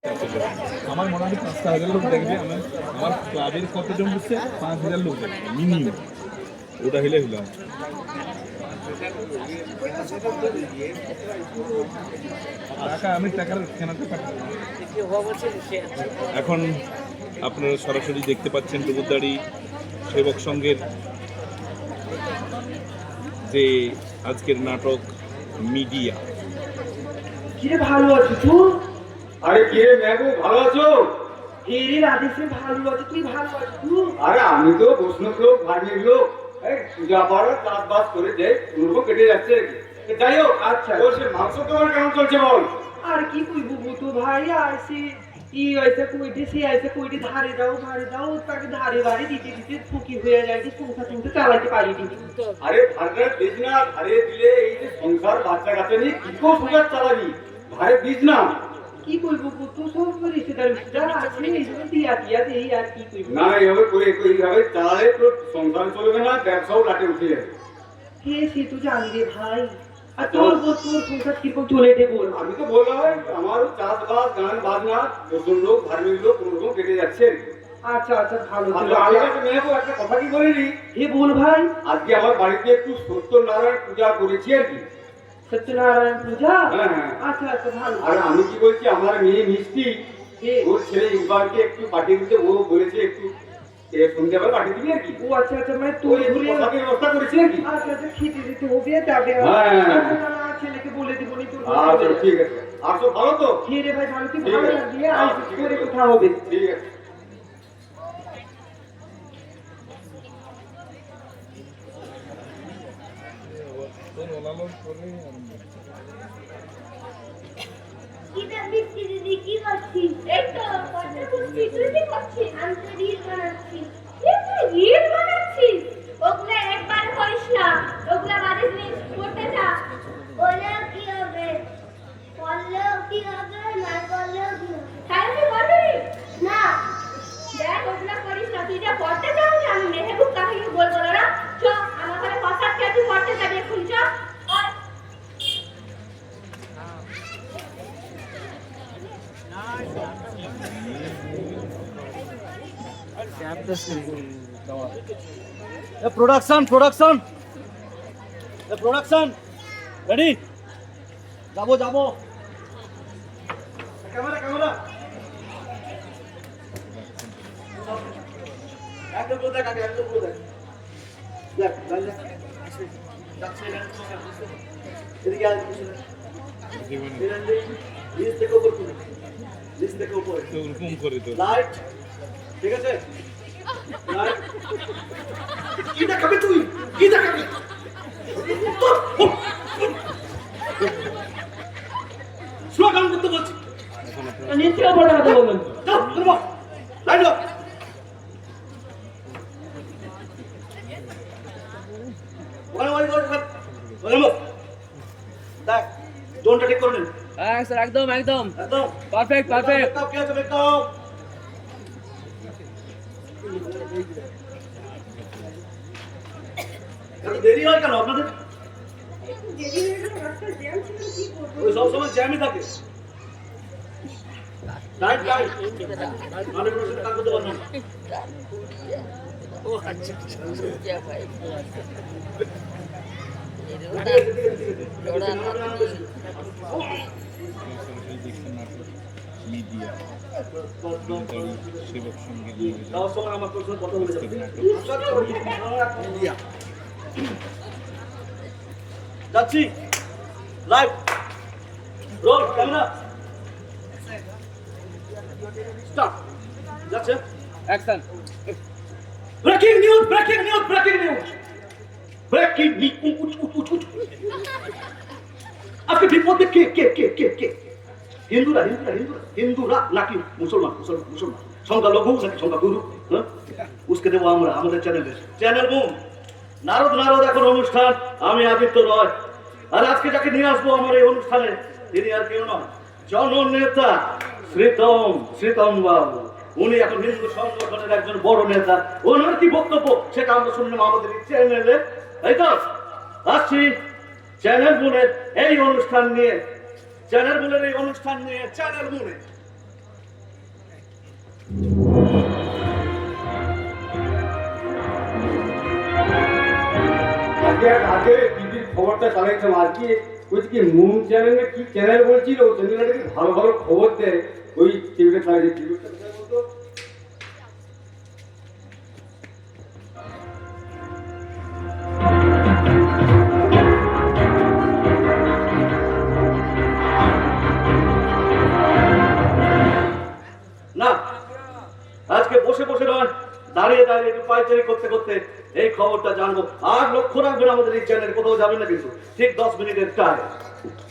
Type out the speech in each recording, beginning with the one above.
আমার মনে হয় ৫,০০০ লোক দেখবে। আমার ক্লাবের কতজন বুঝছে? ৫,০০০ লোক দেখবে মিনিমাম। ওটা হলে হলাম টাকা, আমি টাকার কেনাতে পারতাম। এখন আপনারা সরাসরি দেখতে পাচ্ছেন টুকুরদাড়ি সেবক সংঘের যে আজকের নাটক মিডিয়া। কিরে ভালো আছো তুই? আরে কিরে ম্যাগো ভালো আছো? এরে রাধেশ্যাম ভালো আছে, তুই ভালো আছিস তুই? আরে আমি তো বৈষ্ণব লোক, ধার্মিক লোক, এই পূজা পাড়া চাষবাস করে যাই, পুরো কেটে যাচ্ছে। যাই হোক, আচ্ছা ওর সে মাংস তোমার কেমন চলছে বল? আর কি কইবো তো ভাই, আসে ই হয়েছে কইতে সে আইসে কইতে ধারে দাও তাকে ধারে বাড়ি দিতে দিতে ফুকি হয়ে যায় যে সংসার সংসার চালাইতে পারিনি। আরে ধারে দিস না, ধারে দিলে এই যে সংসার বাচ্চা কাচ্চা নিয়ে কি করে সংসার চালাবি? ধারে দিস না। কি কইবো তো সব রিশতেদার আছে এই জন্য দিয়া দেই, আর কি কইবো। না এইভাবে করে এইভাবে চালালে তোর সংসার চলবে না, ব্যবসাও লাটে উঠে যাবে। কে সে তো জানি রে ভাই। আর তোর সংসার কিরকম চলে দে বল। আমি তো বললাম আমার চাষবাস গান বাজনা নতুন লোক ধার্মিক লোক কোনোরকম কেটে যাচ্ছে। আচ্ছা ভালো মেয়েকে একটা কথা কি বলিনি? হে বল ভাই। আজকে আমার বাড়িতে একটু সত্যনারায়ণ পূজা করেছি আর কি। সত্যনারায়ণ পূজা? হ্যাঁ। আচ্ছা ভালো। আর আমি কি বলছি, আমার মেয়ে মিষ্টি ওর ছেলে ইকবালকে একটু পাঠিয়ে দিতে, ও বলেছে একটু সন্ধ্যাবেলা পাঠিয়ে দিবি আর কি। ও আচ্ছা মানে তোর ব্যবস্থা করেছি আর কি। আচ্ছা খেতে দিতে হবে যাবে। হ্যাঁ ছেলেকে বলে দিব নি তোর। আচ্ছা ঠিক আছে। আর সব ভালো তো? হে রে ভাই ভালো, তুই ভালো লাগবে আর করে কোথা হবে। ঠিক আছে। কি করছিস? এই তো কথা বলছি, তুই কি করছিস? আমি তো রিল বানাচ্ছি। তুই রিল বানাচ্ছিস? ওগুলো একবার করিস না, ওগুলো বাদে জিনিস করতে যা। বলে কি হবে? করলেও কি হবে, না করলেও কি হবে? তাই তুই করবি না? দেখ ওগুলো করিস না, তুই যা করতে যাও না, আমি মেহেবুব কাকিকে বলবো না। চ আমার ঘরে প্রসাদ খেয়ে তুই করতে যাবি এখন, চ। প্রোডাকশন রেডি, যাবো ক্যামেরা একদম পুরো দেখ, আগে একদম পুরো দেখ যাচ্ছে এদিকে আর কিছু না, লিস্ট থেকে উপরে ওরকম করে তো লাইট, ঠিক আছে? কি দেখাবি তুই? কি দেখাবি? স্লোগান করতে বলছি। নিচে বড় কথা বলবেন। লাইট দাও। দেখ জোনটা ঠিক করে নিন। হ্যাঁ স্যার, একদম পারফেক্ট। কি আছে একদম দেরি হয় কেন আপনাদের? ওই সবসময় জ্যামই থাকে। লাইট মানে কোনো সাথে কাজ করতে পারবেন না। ও আচ্ছা ভাই মিডিয়া সেবক সংঘের আমার প্রশ্ন কথা বলেছে যাচ্ছি লাইভ রোল ক্যামেরা স্টার্ট যাচ্ছে অ্যাকশন। ব্রেকিং নিউজ আজকে বিপদে কে হিন্দুরা নাকি মুসলমান সংখ্যালঘু নাকি সংখ্যাগুরু? উসকে দেবো আমরা আমাদের চ্যানেল বুম নারদ এখন অনুষ্ঠান। আমি আদিত্য রয়, আর আজকে যাকে নিয়ে আসবো আমার এই অনুষ্ঠানে তিনি আর কেউ নয়, জননেতা শ্রীতম বাবু। উনি এখন হিন্দু সংগঠনের একজন বড় নেতা। ওনার কি বক্তব্য সেটা আমরা শুনলাম আমাদের চ্যানেলে, তাই তো? আসছি চ্যানেল বুনের এই অনুষ্ঠান নিয়ে চ্যানেল মুনে আজকে টিভির খবরটা চালাইছিলাম আজকে ওই কি মুন চ্যানেল না কি চ্যানেল বলছিল ওই চ্যানেলটা কি ভালো ভালো খবর দেয় ওই টিভিটা চালাইছে টিভিটা বলতো না, আজকে বসে বসে নয়, দাঁড়িয়ে দাঁড়িয়ে একটু পাইচারি করতে করতে এই খবরটা জানবো। আর লক্ষ্য রাখবেন আমাদের এই চ্যানেল, কোথাও যাবেন না কিন্তু, ঠিক 10 মিনিটের টাইম।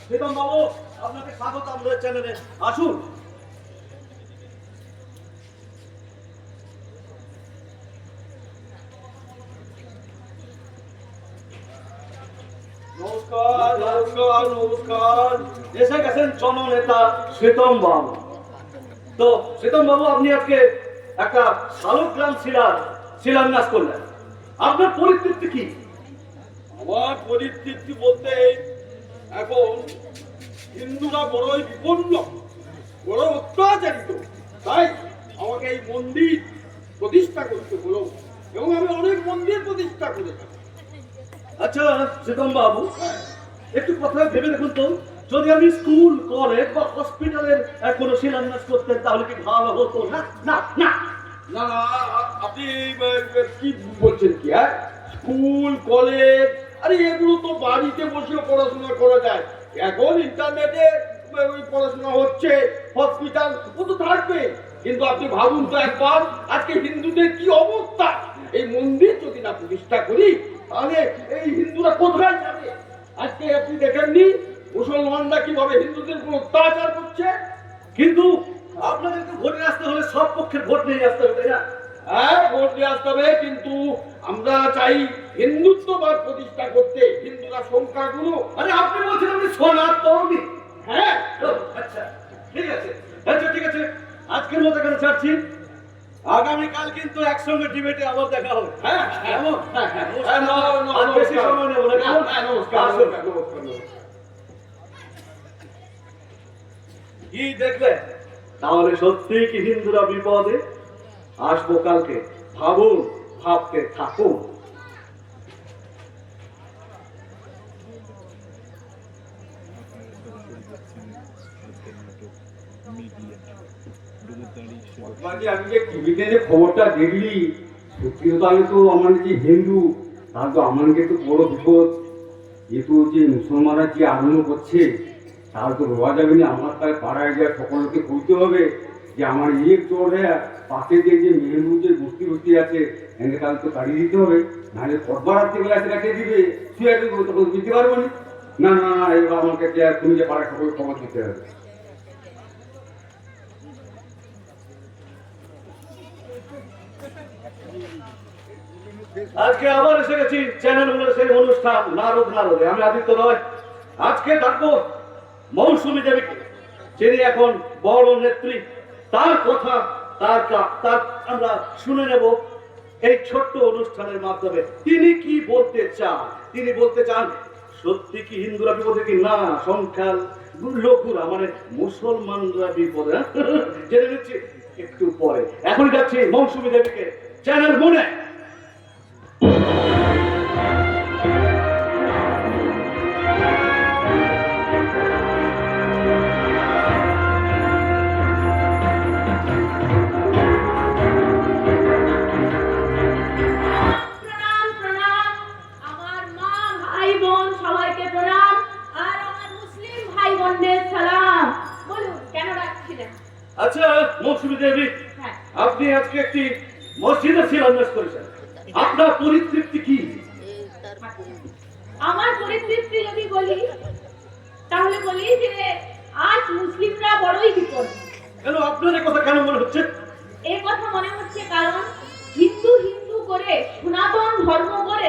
প্রীতম বাবু, আপনাকে স্বাগত আমাদের চ্যানেলে, আসুন। নমস্কার নমস্কার নমস্কার। এসে গেছেন জননেতা প্রীতম বাবু। তো প্রীতম বাবু, আপনি আজকে একটা শালগ্রাম শিলান্যাস করলেন, আপনার পরিতৃপ্তি কি? আমার পরিতৃপ্তি বলতে এখন হিন্দুরা বড়ই বিপন্ন, বড় অত্যাচারিত, তাই আমাকে এই মন্দির প্রতিষ্ঠা করতে হলো এবং আমি অনেক মন্দির প্রতিষ্ঠা করেছি। আচ্ছা প্রীতম বাবু, একটু কথা ভেবে দেখুন তো, যদি আমি স্কুল কলেজ বা হসপিটালের কোনো শিলান্যাস করতেন তাহলে কি ভালো হতো? না না না না না, আপনি কি বলছেন কি? হ্যাঁ, স্কুল কলেজ আরে এগুলো তো বাড়িতে বসে পড়াশোনা করা যায়, এখন ইন্টারনেটে পড়াশোনা হচ্ছে, হসপিটাল ও তো থাকবে। কিন্তু আপনি ভাবুন তো একবার, আজকে হিন্দুদের কি অবস্থা। এই মন্দির যদি না প্রতিষ্ঠা করি তাহলে এই হিন্দুরা কোথায় যাবে? আজকে আপনি দেখেননি মুসলমানরা কিভাবে হিন্দুদের উপর অত্যাচার করছে। কিন্তু আপনাদেরকে ভোটে আসতে হলে সব পক্ষের ভোট নিয়ে আসতে হবে, তাই না? হ্যাঁ, ভোট দিয়ে আসতে হবে, কিন্তু আমরা চাই হিন্দুত্ববাদ প্রতিষ্ঠা করতে। হিন্দুরা সংখ্যাগুরু। আরে আপনি বলছেন আপনি সনাতনী? হ্যাঁ, আচ্ছা ঠিক আছে, আচ্ছা ঠিক আছে, আজকের মতো এখানে ছাড়ছি। আগামীকাল কিন্তু একসঙ্গে ডিবেটে আবার দেখা হবে। হ্যাঁ, কেমন? হ্যাঁ, আর বেশি সময় নেব না, কেমন? আসুন। কি দেখলেন? তাহলে সত্যি কি হিন্দুরা বিপদে? আসবো কালকে, ভাবুন, ভাবতে থাকুন। আমি যে টিভিতে যে খবরটা দেখলি সত্যি তো আমি তো আমার যে হিন্দু তার তো আমাকে তো বড় বিপদ। যেহেতু যে মুসলমানরা যে আনন্দ করছে তার তো রোয়া যাবে না। আমার তার পাড়ায় যা সকলকে বলতে হবে যে আমার চোরে পাশে যে মেহবুব যে বস্তি বস্তি আছে এনে তাহলে তো কাটিয়ে দিতে হবে, নাহলে পরবার রাত্রিবেলা সে কাটিয়ে দিবে, শুয়ে তখন দিতে পারবো না। না না না, এবার আমাকে তুমি যে পাড়ায় সকলকে খবর দিতে হবে। আজকে আবার এসে গেছি চ্যানেলগুলোর সেই অনুষ্ঠান নারদে। আমি আদিত্য রয়। আজকে ডাকবো মৌসুমী দেবীকে, যিনি এখন বড় নেত্রী। তার কথা তার আমরা শুনে নেব এই ছোট্ট অনুষ্ঠানের মাধ্যমে। তিনি কি বলতে চান? তিনি বলতে চান সত্যি কি হিন্দুরা বিপদে কি না সংখ্যা লঘুরা মানে মুসলমানরা বিপদে? জেনে নিচ্ছি একটু পরে। এখনই যাচ্ছি মৌসুমী দেবীকে চ্যানেল মনে। আচ্ছা মৌসুমী দেবী, আপনি আজকে একটি মসজিদে শিলান্যাস করেছেন, আপনার পরিতৃপ্তি কি? আমার পরিতৃপ্তি যদি বলি তাহলে বলি যে আজ মুসলিমরা বড়ই বিপদ। কেন আপনার কথা কেন মনে হচ্ছে? এই কথা মনে হচ্ছে কারণ হিন্দু হিন্দু করে সনাতন ধর্ম করে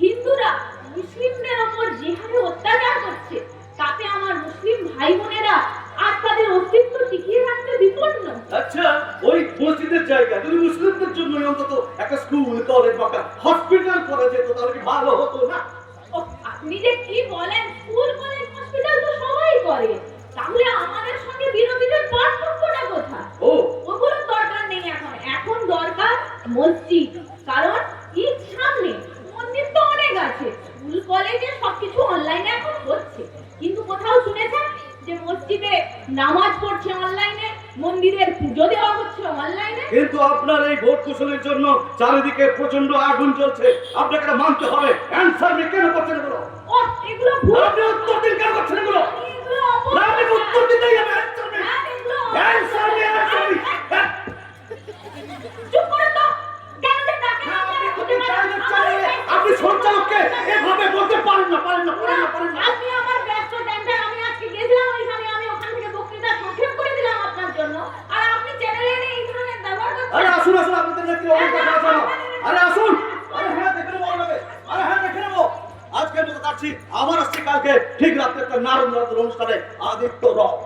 হিন্দুরা মুসলিমদের ওপর যে হারে অত্যাচার করছে তাতে আমার মুসলিম ভাই বোনেরা আর তাদের অস্তিত্ব টিকিয়ে রাখতে বিপন্ন। আচ্ছা, ওই মসজিদের জায়গা যদি মুসলিমদের জন্য অন্তত একটা স্কুল কলেজ বা হসপিটাল করা যেত তাহলে কি ভালো হতো না? আপনি যে কি বলেন, স্কুল কলেজ হসপিটাল তো সবাই করে, তাহলে আমাদের সঙ্গে বিরোধীদের পার্থক্যটা কোথায়? ওগুলোর দরকার নেই। এখন দরকার মসজিদ, কারণ ঈদ সামনে, মন্দির তো অনেক আছে, স্কুল কলেজে মসজিদে নামাজ পড়ছে অনলাইনে, মন্দিরের পুজো দেওয়া হচ্ছে অনলাইনে। কিন্তু আপনার এই ভোট কুশলের জন্য চারিদিকে প্রচন্ড আগুন চলছে, আপনাকে এটা মানতে হবে। অ্যানসার মি, কেন করছেন এগুলো? ও এগুলো ভুল। আপনি উত্তর দিন, কেন করছেন এগুলো? এগুলো না, আপনি উত্তর দিতেই হবে। অ্যানসার মি, হ্যাঁ, এগুলো অ্যানসার মি, অ্যানসার মি। চুপ করুন তো। কেন যে ডাকেন আপনি সঞ্চালককে এভাবে বলতে পারেন না, পারেন না, পারেন না, পারেন না। আপনি আমার ব্যস্ত টাইমটা, আমি আজকে গেছিলাম ওইখানে, আমি ওখান থেকে বক্তৃতা সংক্ষেপ করে দিলাম আপনার জন্য, আর আপনি চ্যানেলে এনে এই ধরনের ব্যবহার করছেন। আরে আসুন, আসুন, আপনাদের নেত্রী অনেক দেখা আছে। আরে আসুন, আরে হ্যাঁ দেখে নেবো, আরে হ্যাঁ দেখে নেবো। আজকের মতো যাচ্ছি, আবার আসছি কালকে ঠিক রাত্রে একটা নারদ রাতের অনুষ্ঠানে আদিত্য রথ।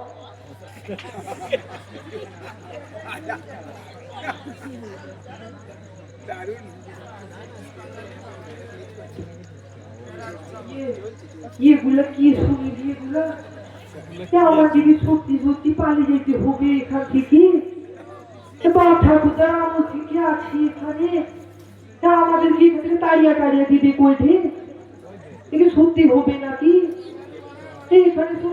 এগুলা কি শুনিনি? এগুলা আমার যদি সত্যি সত্যি পালিয়ে যেতে হবে এখান থেকে, ঠাকুরদা আমার থেকে আছি এখানে, তা আমাদেরকে এখান থেকে তাড়িয়া তাড়িয়া দিবে কইতে, এটা সত্যি হবে নাকি? এখানে তো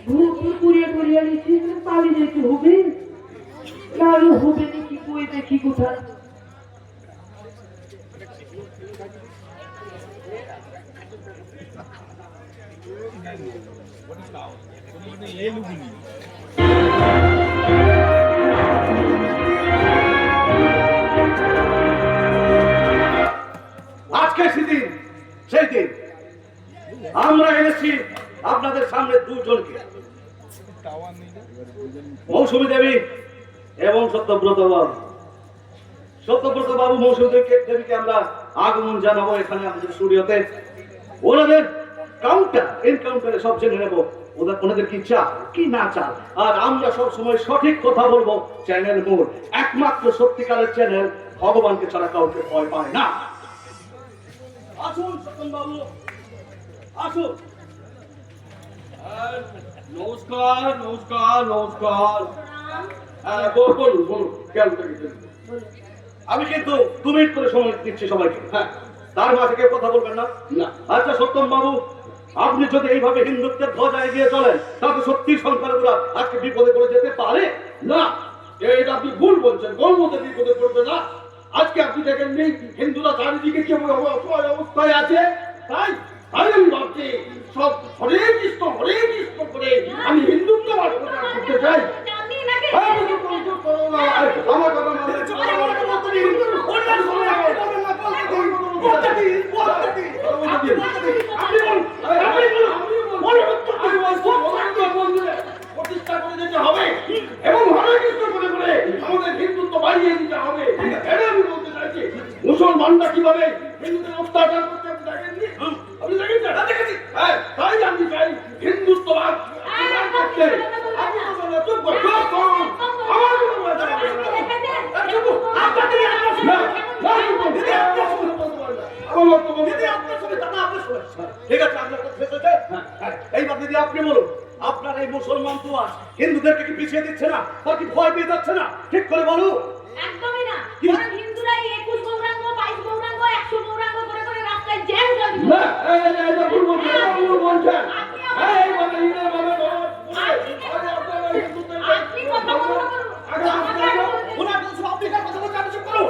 ভুল করিয়া করিয়া নিচ্ছি, পালিয়ে যেতে হবে, নাহলে হবে নাকি কই দেখি কোথায়। আজকে সেদিন সেই দিন আমরা এনেছি আপনাদের সামনে দুজনকে, মৌসুমী দেবী এবং সত্যব্রত বাবু। সত্যব্রত বাবু, মৌসুমী দেবীকে আমরা আগমন জানাবো এখানে আমাদের স্টুডিওতে। ওনাদের এনকাউন্টারে সব জেনে নেবো, ওনাদের কি চাল কি না চাল। আর আমরা সব সময় সঠিক কথা বলবো। চ্যানেল মোড় একমাত্র সত্যিকারের চ্যানেল, ভগবানকে ছাড়া কাউকে ভয় পায় না। আসুন সত্যম বাবু, আসুন। নমস্কার, নমস্কার, নমস্কার। হ্যাঁ, বলুন বলুন, কেন থেকে? আমি কিন্তু 2 মিনিট করে সময় দিচ্ছি সবাইকে। হ্যাঁ, তার মাঝে কেউ কথা বলবেন না। না। আচ্ছা সত্যম বাবু, আপনি যদি এইভাবে হিন্দুত্বের ধ্বজা এগিয়ে চলেন, তাহলে সত্যি সংখ্যালঘুরা আজকে বিপদে পড়ে যেতে পারে না, এটা আপনি ভুল বলছেন। কোন মতে বিপদে পড়বে না? আজকে আপনি দেখেন নেই হিন্দুরা চারিদিকে কি অবস্থায় আছে? তাই তাই আমি ভাবছি সব হরে কৃষ্ণ করে আমি হিন্দুত্ব প্রচার করতে চাই। আপনি এনাকে হ্যাঁ, আমার কথা প্রতিষ্ঠা করে দিতে হবে এবং হরে কৃষ্ণ করে করে আমাদের হিন্দুত্ব বাড়িয়ে দিতে হবে। এটা আমি বলতে চাইছি। মুসলমানরা কিভাবে হিন্দুদের অত্যাচার করতে আপনি দেখেননি? আপনি দেখেছেন? হ্যাঁ, তাই আমি চাই হিন্দুত্ববাদ করতে। আপনি তো বলেন, চুপ কর, চুপ করুন। আমার কোনো কথা হবে না। চুপ করুন। আপনাকে না, না, চুপ করুন। আমার বক্তব্য দিদি আপনার সঙ্গে দাদা আপনার সঙ্গে। ঠিক আছে, আপনার কথা শেষ হয়েছে? হ্যাঁ, এইবার দিদি আপনি বলুন, আপনার এই মুসলমান তো হিন্দুদেরকে কি পিছিয়ে দিচ্ছে না? তার কি ভয় পেয়ে যাচ্ছে না? ঠিক করে বলুন। একদমই না। কারণ হিন্দুরা 21 গৌরাঙ্গ, 22 গৌরাঙ্গ, 100 গৌরাঙ্গ করে করে রাস্তায় জ্যাম করে না, এটা ভুল বলছেন, ভুল বলছেন। এই মানে ইনের মানে আপনি কথা বলুন। ওনার কথা শুনে আপনি কার কথা বলছেন? আপনি চুপ করুন।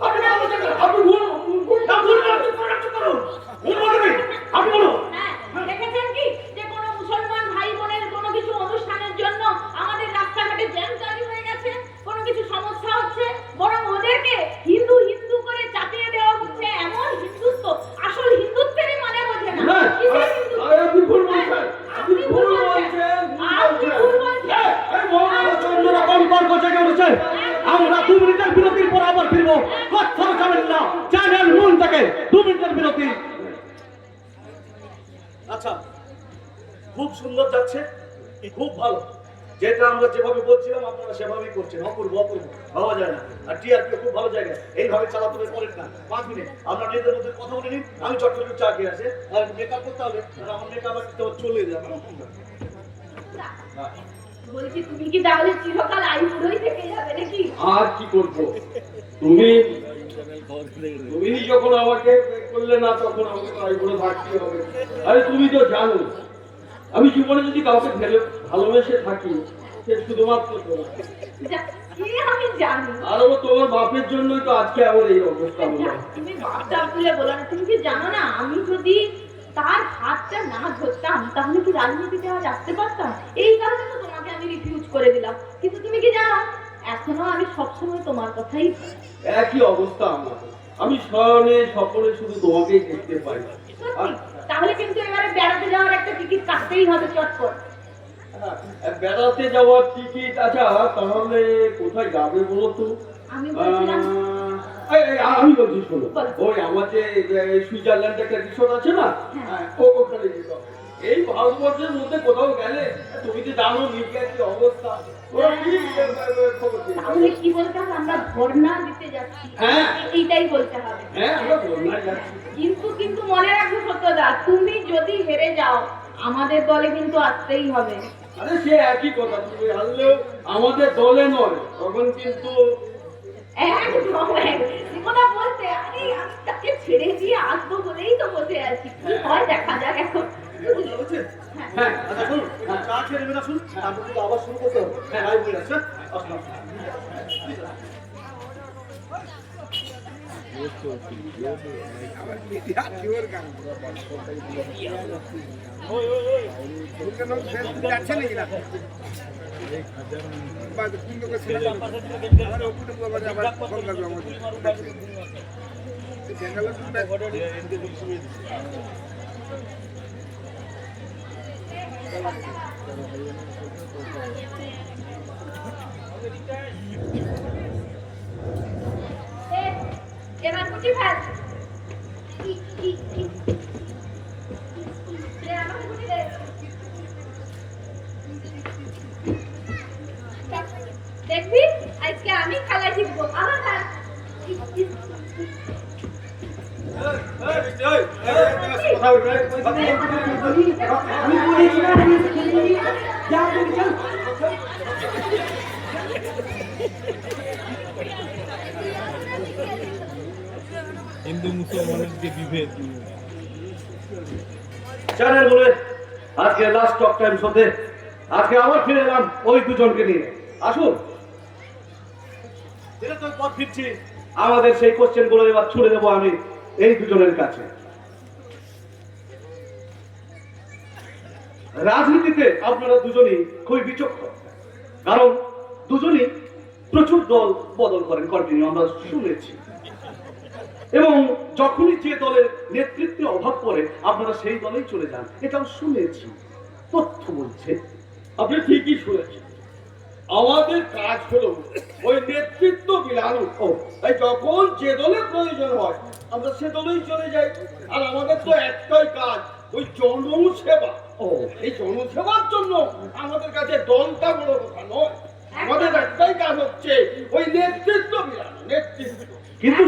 আপনি বলছেন আপনি ভুল না, ভুল না, চুপ করুন, চুপ করুন। ভুল বলবেন, আপনি বলুন। হ্যাঁ, দেখেছেন কি যে কোনো মুসলমান ভাই বোনের কোনো কিছু অনুষ্ঠানের জন্য আমাদের রাস্তাঘাটে জ্যাম জারি হয়ে গেছে, কোনো কিছু সমস্যা হচ্ছে, বরং ওদেরকে হিন্দু হিন্দু করে চাপিয়ে দেওয়া হচ্ছে। এমন হিন্দুত্ব, আসল হিন্দুত্বেরই মানে বোঝে না। না, কিসের হিন্দুত্ব? আপনি ভুল বলছেন। আপনি ভুল বলছেন। আপনি ভুল বলছেন। এই মহারাজ প্রচন্ড রকম তর্ক জেগে উঠেছে। আমরা 2 মিনিটের বিরতির পর আবার ফিরবো। কোথাও যাবেন না, চ্যানেল মূল থেকে 2 মিনিটের বিরতি। আচ্ছা, খুব সুন্দর যাচ্ছে, খুব ভালো। যেটা আমরা যেভাবে বলছিলাম আপনারা সেভাবেই করছেন। অপূর্ব, অপূর্ব, ভাবা যায় না। আর টিআরপি খুব ভালো জায়গা, এইভাবে চালাতে হবে। পরের না 5 মিনিট আমরা নিজেদের মধ্যে কথা বলে নিন। আমি চট্টগ্রামে চা খেয়ে আসে, আর মেকআপ করতে হবে, আর আমার মেকআপ করতে চলে যাবে। বলছি তুমি কি তাহলে চিরকাল আইবুড়োই থেকে যাবে নাকি? আর কি করব? তুমি যখন আমাকে করলে না, তখন আমাকে তাই করে থাকতে হবে। আরে তুমি তো জানো আমি জীবনে যদি কাউকে ফেলে ভালোবেসে থাকি সে শুধুমাত্র তোমার। সে আমি জানি। আর ও তোমার বাপের জন্যই তো আজকে আমার এই অবস্থা হলো। তুমি বাপটা ভুলে বলো না, তুমি কি জানো না আমি যদি তার হাতটা না ধরতাম তাহলে কি রাজনীতিতে আজ আসতে পারতাম? এই কারণে তো তোমাকে আমি রিফিউজ করে দিলাম। কিন্তু তুমি কি জানো এখনো আমি সবসময় তোমার কথাই ভাবি। একই অবস্থা আমার। আমি শয়নে স্বপ্নে শুধু তোমাকেই দেখতে পাই। সত্যি? তাহলে কিন্তু এবারে বেড়াতে যাওয়ার একটা টিকিট কাটতেই হবে চটপট। বেড়াতে যাওয়ার টিকিট, আচ্ছা তাহলে কোথায় যাবে বলো তো? আমি বলছিলাম আমি বলছি শোনো, বলো। ওই আমার যে সুইজারল্যান্ডে একটা রিসোর্ট আছে না, হ্যাঁ। ওখানে যেতে হবে। এই ভারতবর্ষের মধ্যে কোথাও গেলে তুমি তো জানো মিডিয়ার কি অবস্থা, ওরা কি খবর দিয়ে তাহলে কি বলতে হবে? আমরা ধর্ণা দিতে যাচ্ছি। হ্যাঁ। এইটাই বলতে হবে। হ্যাঁ আমরা বন্যায় যাচ্ছি। কিন্তু মনে রাখবে সত্যদা, তুমি যদি হেরে যাও আমাদের দলে কিন্তু আসতেই হবে। আরে সে একই কথা, তুমি হারলেও আমাদের দলে নয়, তখন কিন্তু একদম এই কথা বলতে আরে আমি তাকে ছেড়ে দিয়ে আসবো বলেই তো বসে আছি। কি হয় দেখা যাক এখন। হ্যাঁ আচ্ছা শুনুন, চা খেয়ে নেবেন আসুন, তারপর কিন্তু আবার শুরু করতে হবে। হ্যাঁ ভাই বলে আছে, আসুন আসুন। এবার কুচি ফেল। আমাকে কুচি দে। দেখবি আজকে আমি খেলা জিতবো। আমার খেলা কথা বলবে আমি বলেছিলাম আমি খেলিনি, যা তুমি চল। হিন্দু মুসলমানের যে বিভেদ, চ্যানেল বলে আজকে লাস্ট টক টাইম শোতে আজকে আবার ফিরে এলাম ওই দুজনকে নিয়ে। আসুন, ফিরে তো পথ ফিরছি, আমাদের সেই কোশ্চেন গুলো এবার ছুড়ে দেবো আমি এই দুজনের কাছে। রাজনীতিতে আপনারা দুজনই খুবই বিচক্ষণ, কারণ দুজনই প্রচুর দল বদল করেন কন্টিনিউ, আমরা শুনেছি। এবং যখনই যে দলের নেতৃত্বের অভাব পড়ে আপনারা সেই দলেই চলে যান, এটাও শুনেছি, তথ্য বলছে। আপনি ঠিকই শুনেছেন। আমাদের কাজ হলো ওই নেতৃত্ব বিলানো। তাই যখন যে দলের প্রয়োজন হয় আমরা সে দলেই চলে যাই। আর আমাদের তো একটাই কাজ, ওই জনসেবা। এই জনসেবার জন্য আমাদের কাছে দলটা বড় কথা নয়, আমাদের একটাই কাজ হচ্ছে ওই নেতৃত্ব বিলানো, নেতৃত্ব। কিন্তু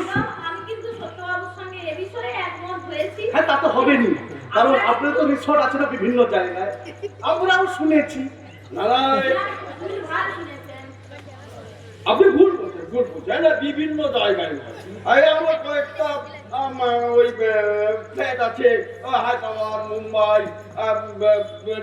আমি কিন্তু সত্যবাবুর সঙ্গে এ বিষয়ে একমত হয়েছি। হ্যাঁ, তা তো হবেনি, কারণ আপনার তো রিসোর্ট আছে না বিভিন্ন জায়গায়, আমরাও শুনেছি। না না, তুমি ভালো শুনেছেন। আপনি ভুল বলছেন না, বিভিন্ন জায়গায় নয়। এই আমার কয়েকটা ওই ফ্ল্যাট আছে হায়দ্রাবাদ, মুম্বাই,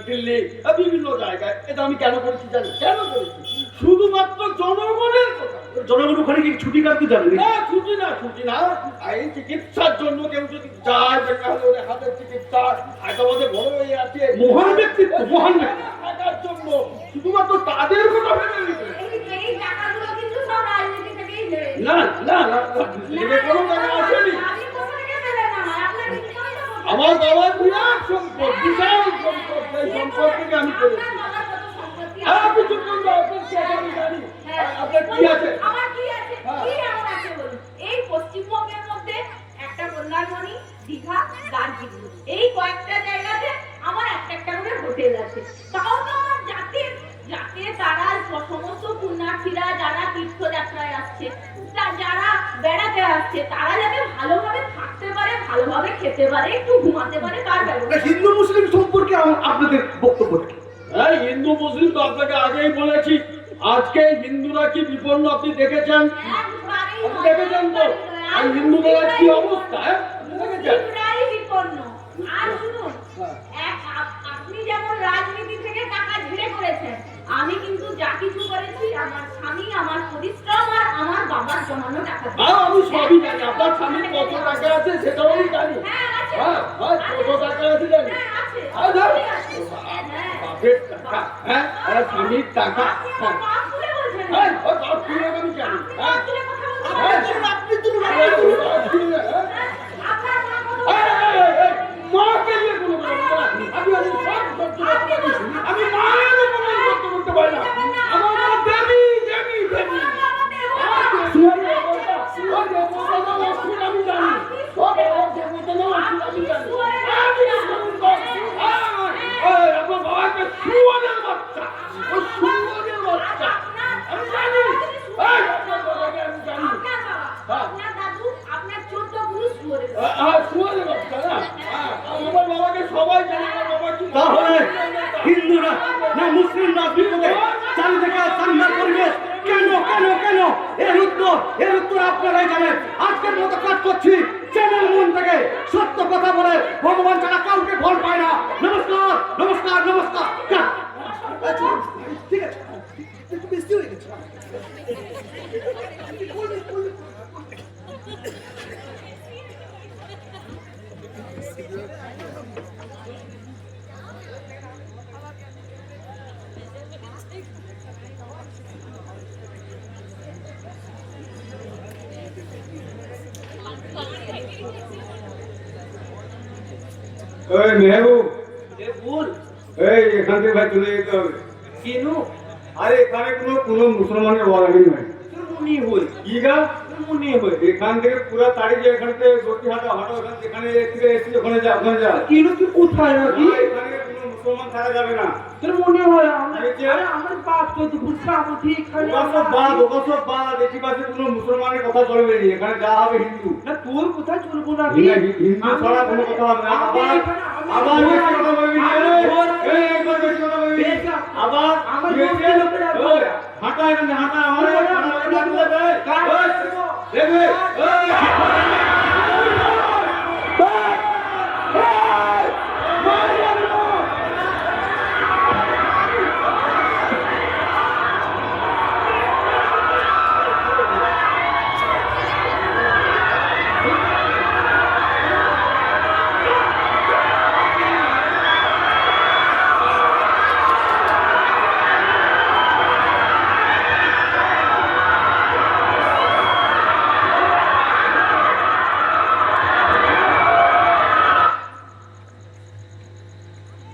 দিল্লি, বিভিন্ন জায়গায়। এটা আমি কেন করেছি জানি? কেন করেছি? শুধুমাত্র জনগণের কথা। জনগণ ওখানে কি ছুটি কাটতে যাবে? না, ছুটি না। এই চিকিৎসার জন্য কেউ যদি যায়, বেঙ্গালোরে হাতের চিকিৎসা, হায়দ্রাবাদে বড় হয়ে আছে, মহান ব্যক্তিত্ব, মহান ব্যক্তিত্ব। থাকার জন্য শুধুমাত্র তাদের কথা ভেবে নিতে। এই টাকাগুলো কিন্তু সব রাজনীতি থেকেই বেড়ে। না কোনো টাকা আসেনি। আপনি কোথা থেকে পেলেন আমার? আপনার কি করে দেবো? আমার বাবার বিরাট সম্পদ, বিশাল সম্পদ, সেই সম্পদ থেকে আমি করেছি। আপনার বাবার কত সম্পত্তি আর আছে? আপনি চুপ করুন, আপনার কি আছে আমি জানি। হ্যাঁ। আপনার কি আছে? আমার কি আছে? হ্যাঁ। কি আমার আছে বলুন? এই পশ্চিমবঙ্গের মধ্যে একটা মন্দারমণি, দীঘা, দার্জিলিং, এই কয়েকটা জায়গাতে আমার একটা করে হোটেল আছে। তাও তো আমার যাতে তারা সমস্ত পুণ্যার্থীরা যারা তীর্থযাত্রায় আসছে, যারা বেড়াতে আসছে, তারা যাতে ভালোভাবে থাকতে পারে, ভালোভাবে খেতে পারে, একটু ঘুমাতে পারে, তার ব্যবস্থা। হিন্দু মুসলিম সম্পর্কে আপনাদের বক্তব্য কি? হ্যাঁ, হিন্দু মুসলিম তো আপনাকে আগেই বলেছি। আজকে হিন্দুরা কি বিপন্ন আপনি দেখেছেন? একবারেই আপনি দেখেছেন তো আর হিন্দুদের কি অবস্থা? দেখেছেন? বিপন্ন। আর শুনুন, আপনি যেমন রাজনীতি থেকে টাকা ঝেড়ে করেছেন। আমি কিন্তু যা কিছু করেছি আমার স্বামী, আমার পরিশ্রম আর আমার বাবার জমানো টাকা দিয়ে। আমি সবই জানি, আপনার স্বামীর কত টাকা আছে সেটাও আমি জানি। হ্যাঁ, আছে। কত টাকা আছে জানি। হ্যাঁ, আছে। আছে? সবই আছে। হ্যাঁ। বাপের টাকা, হ্যাঁ, আর স্বামীর টাকা, আপনি হ্যাঁ। আমার বাপ তুলে বলছেন। হ্যাঁ, ওই বাপ তুলে আমি জানি, আপনি হ্যাঁ। বাপ তুলে কথা বলছেন। হ্যাঁ, আপনি তুলুন, হ্যাঁ। আপনার মা কত মাকে নিয়ে কোনো কথা বলবো না। আমি আজ সব সহ্য করতে পারি। আমি মায়ের উপমান সহ্য করতে পারি না। আমার মা দেবী, দেবী, দেবী। শিয়ালের অবস্থা, ওই দেবতার অসুর আমি জানি। সব দেবতার অসুর আমি জানি। আমি শুনুন তো। ওই আপনার বাবাকে শুয়োরের বাচ্চা। ওই শুয়োরের বাচ্চা। আমি জানি। এই আপনার বাবাকে আমি জানি। আপনার দাদু আপনার 14 পুরুষ মরে গেছে। শুয়োরের বাচ্চা না? আমার বাবাকে সবাই জানে। আমার বাবা কি তাহলে হিন্দুরা না মুসলিম রাজনীতিতে চারিদিকে সান্দার পরিবেশ কেন কেন কেন এর উত্তর আপনারাই জানেন। আজকের মতো কাজ করছি চ্যানেল মন থেকে সত্য কথা বলে ভগবান ছাড়া কাউকে ভয় পায় না। নমস্কার নমস্কার নমস্কার। ঠিক আছে, একটু বেশি হয়ে গেছে। ওই মেহবুব, ভুল এই এখান থেকে ভাই চলে যেতে হবে। কেনু আরে এখানে কোনো মুসলমানের ওয়ারানি নাই। মুনি হই কি গা? মুনি হই এখান থেকে পুরো তাড়ি যে এখান থেকে গতি হাঁটা হাঁটো এখান থেকে এখানে এসে ওখানে যা ওখানে যা। কেন কি কোথায় নাকি এখানে কোনো মুসলমান থাকা যাবে না। তোর মনে হয় আমরা এই যে- আরে আমার বাপ তো বুঝাবো এখানে ওকা সব বাদ এটি পাশে কোনো মুসলমানের কথা চলবে না। এখানে যা হবে হিন্দু। না তোর কোথায় চলবো নাকি হিন্দু ছাড়া কোনো কথা হবে না। আবার বেশি কথা বলবি না। এই একবার বেশি কথা বলবি। আবার আমার এই যে- লোকের আর ওই, হাঁটা এখানে হাঁটা আমার দেখবে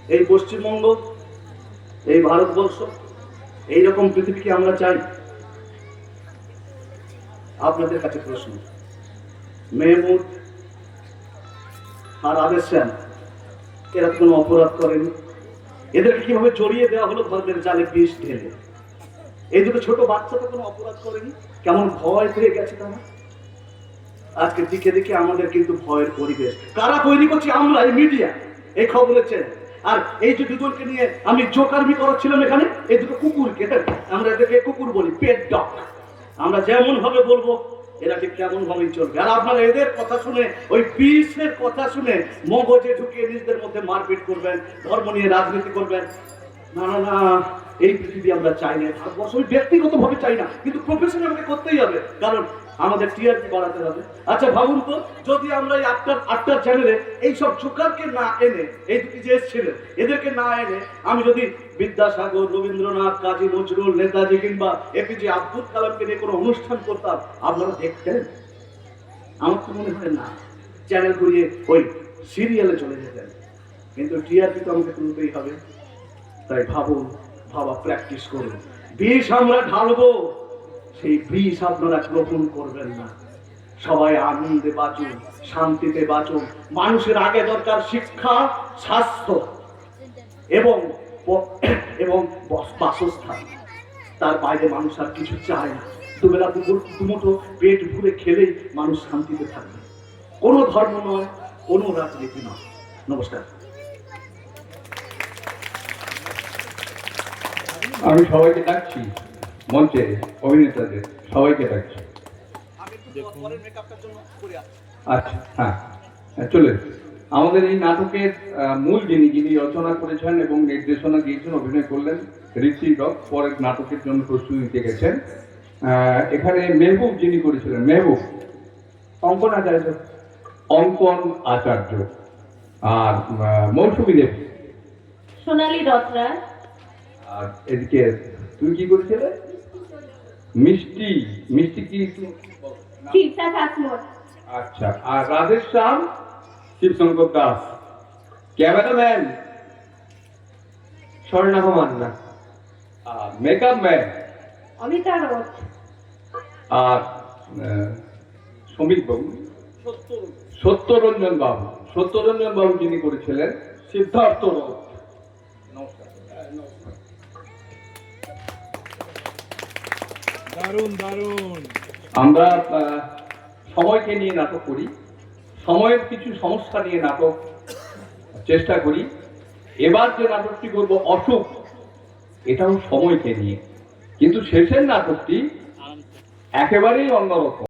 এই পশ্চিমবঙ্গ, এই ভারতবর্ষ, এইরকম পৃথিবীকে আমরা চাই। আপনাদের কাছে প্রশ্ন, মেহমুদ আর আদেশ শ্যাম এরা কোনো অপরাধ করেনি, এদেরকে কিভাবে জড়িয়ে দেওয়া হলো ধর্মের জালে বিষ ঢেলে? এই দুটো ছোট বাচ্চা তো কোনো অপরাধ করেনি, কেমন ভয় পেয়ে গেছে তারা। আজকে দিকে দেখে আমাদের কিন্তু ভয়ের পরিবেশ কারা তৈরি করছি? আমরা, এই মিডিয়া, এই খবরের চ্যানেল। আর এই যে দুজনকে নিয়ে আমি জোকারমি করাচ্ছিলাম এখানে, এই দুটো কুকুরকে, আমরা এদেরকে কুকুর বলি, পেট ডগ। আমরা যেমন ভাবে বলবো এরা ঠিক কেমন ভাবেই চলবে। আর আপনারা এদের কথা শুনে, ওই বিষের কথা শুনে মগজে ঢুকিয়ে নিজেদের মধ্যে মারপিট করবেন, ধর্ম নিয়ে রাজনীতি করবেন। না না না, এই পৃথিবী আমরা চাই না। ভারতবর্ষ আমি ব্যক্তিগতভাবে চাই না, কিন্তু প্রফেশনে আমাকে করতেই হবে, কারণ আমাদের টিআরপি বাড়াতে হবে। আচ্ছা ভাবুন তো, যদি আমরা এই আটটার চ্যানেলে এইসব জোকারকে না এনে, এই দুটি যে এসেছিলেন এদেরকে না এনে, আমি যদি বিদ্যাসাগর, রবীন্দ্রনাথ, কাজী নজরুল, নেতাজি কিংবা এপিজে আব্দুল কালামকে নিয়ে কোনো অনুষ্ঠান করতাম, আপনারা দেখতেন? আমার তো মনে হয় না। চ্যানেল ঘুরিয়ে ওই সিরিয়ালে চলে যেতেন। কিন্তু টিআরপি তো আমাকে তুলতেই হবে। তাই ভাবুন, ভাবা প্র্যাকটিস করুন। বিষ আমরা ঢালবো, সেই বিষ আপনারা গ্রহণ করবেন না। সবাই আনন্দে বাঁচুন, শান্তিতে বাঁচুন। মানুষের আগে দরকার শিক্ষা, স্বাস্থ্য এবং বাসস্থান। তার বাইরে মানুষ আর কিছু চায় না। দুবেলা দুমুঠো পেট ভরে খেলেই মানুষ শান্তিতে থাকবে। কোনো ধর্ম নয়, কোনো রাজনীতি নয়। নমস্কার। আমি সবাইকে ডাকছি, মঞ্চে অভিনেতাদের সবাইকে ডাকছি। আচ্ছা, হ্যাঁ, চলে আমাদের এই নাটকের মূল যিনি রচনা করেছেন এবং নির্দেশনা দিয়েছেন, অভিনয় করলেন ঋত্বিক রক, পরের নাটকের জন্য প্রস্তুতি নিতে গেছেন। এখানে মেহবুব যিনি করেছিলেন, মেহবুব অঙ্কন আচার্য, অঙ্কন আচার্য, আর মৌসুমী দেবী, সোনালী রত্রা, আর এদিকে তুই কি করেছিলে? মিষ্টি, মিষ্টি কি? ফিরসা ঠাকুর, আচ্ছা, আর রাধের শ্যাম, শিবশঙ্কর দাস, ক্যামেরাম্যান, স্বর্ণাভ মান্না, আর মেকআপ ম্যান, অমিতা রথ, আর শ্রমিক বাবু, সত্যরঞ্জন বাবু, সত্যরঞ্জন বাবু যিনি করেছিলেন সিদ্ধার্থ রথ। দারুণ দারুণ। আমরা সময়কে নিয়ে নাটক করি, সময়ের কিছু সমস্যা নিয়ে নাটক চেষ্টা করি। এবার যে নাটকটি করব অসুখ, এটাও সময়কে নিয়ে, কিন্তু শেষের নাটকটি একেবারেই অন্যরকম।